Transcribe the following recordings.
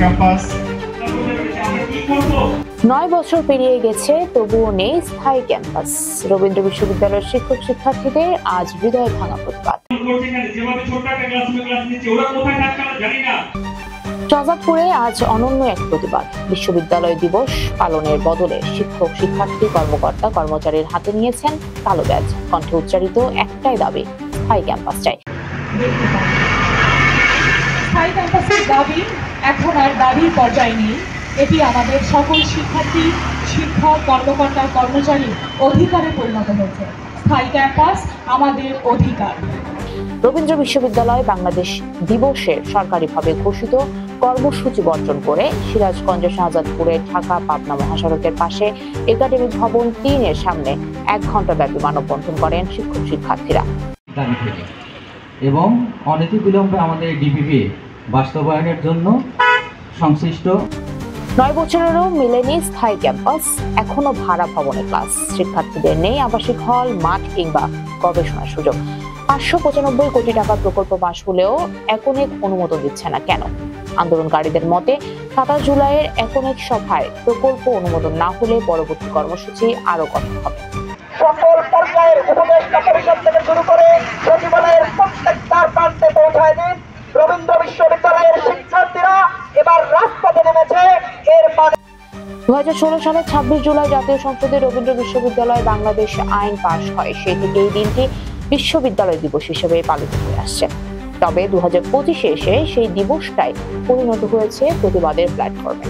Campus. 9 বছর পেরিয়ে গেছে, তবুও নেই স্থায়ী ক্যাম্পাস। রবীন্দ্র বিশ্ববিদ্যালয়ের শিক্ষক শিক্ষার্থীদের আজ হৃদয় ভাঙা প্রতিবাদ। শাহজাদপুরে আজ অনন্য এক প্রতিবাদ। বিশ্ববিদ্যালয় দিবস পালনের বদলে শিক্ষক শিক্ষার্থী কর্মকর্তা কর্মচারীর হাতে নিয়েছেন কালো ব্যাজ। কণ্ঠে উচ্চারিত একটাই দাবি, স্থায়ী ক্যাম্পাস চাই। স্থায়ী ক্যাম্পাসের দাবি এখন আর দাবির পর্যায়ে নেই, এটি আমাদের সকল শিক্ষার্থী, শিক্ষক, কর্মকর্তা, কর্মচারী অধিকারে পরিণত হয়েছে। স্থায়ী ক্যাম্পাস আমাদের অধিকার। রবীন্দ্র বিশ্ববিদ্যালয় বাংলাদেশ দিবসের সরকারিভাবে ঘোষিত কর্মসূচি বর্জন করে সিরাজগঞ্জের শাহজাদপুরে ঢাকা পাবনা মহাসড়কের পাশে একাডেমিক ভবন 3-এর সামনে 1 ঘন্টা ব্যাপী মানববন্ধন করেন শিক্ষক শিক্ষার্থীরা। এবং অনতিবিলম্বে আমাদের ডিপিপি বাস্তবায়নের জন্য সংশ্লিষ্ট 9 বছরেরও মেলেনি স্থায়ী ক্যাম্পাস, এখনো ভাড়া ভবনে ক্লাস। শিক্ষার্থীদের নেই আবাসিক হল, মাঠ কিংবা গবেষণার সুযোগ। 595 কোটি টাকা প্রকল্প পাশ হলেও একনেক অনুমোদন দিচ্ছে না কেন? আন্দোলনকারীদের মতে 27 জুলাইয়ের একনেক সভায় প্রকল্প অনুমোদন না হলে পরবর্তী কর্মসূচি আরো কঠোর হবে। সকল পর্যায়ের উপদেষ্টা পরিষদ থেকে শুরু করে সচিবালয়ের প্রত্যেকটা প্রান্তে পৌঁছায় দিন। রবীন্দ্র বিশ্ববিদ্যালয়ের শিক্ষার্থীরা এবার রাজপথে নেমেছে। এর মানে 2016 সালের 26 জুলাই জাতীয় সংসদে রবীন্দ্র বিশ্ববিদ্যালয় বাংলাদেশ আইন পাশ হয়। সেই থেকে এই দিনটি বিশ্ববিদ্যালয় দিবস হিসেবে পালিত হয়ে আসছে। তবে 2025-এ এসে সেই দিবসটাই পরিণত হয়েছে প্রতিবাদের প্ল্যাটফর্মে।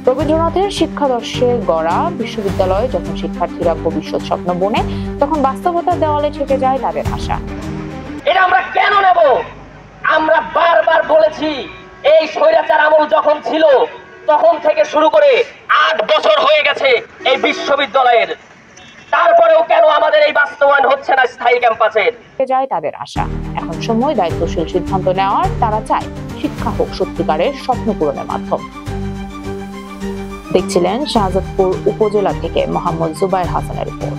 রবীন্দ্রনাথের শিক্ষাদর্শে গড়া বিশ্ববিদ্যালয়ে যখন শিক্ষার্থীরা ভবিষ্যৎ স্বপ্ন বোনে, তখন বাস্তবতার দেওয়ালে ঠেকে যায় তাদের আশা। এটা আমরা কেন নেব? আমরা বারবার বলেছি, এই স্বৈরাচার আমল যখন ছিল তখন থেকে শুরু করে 8 বছর হয়ে গেছে এই বিশ্ববিদ্যালয়ের, তারপরেও কেন আমাদের এই বাস্তবায়ন হচ্ছে না স্থায়ী ক্যাম্পাসের? ঠেকে যায় তাদের আশা। এখন সময় দায়িত্বশীল সিদ্ধান্ত নেওয়ার। তারা চায় শিক্ষা হোক সত্যিকারের স্বপ্ন পূরণের মাধ্যম। দেখছিলেন শাহজাদপুর উপজেলা থেকে মোহাম্মদ জুবাইর হাসানের রিপোর্ট।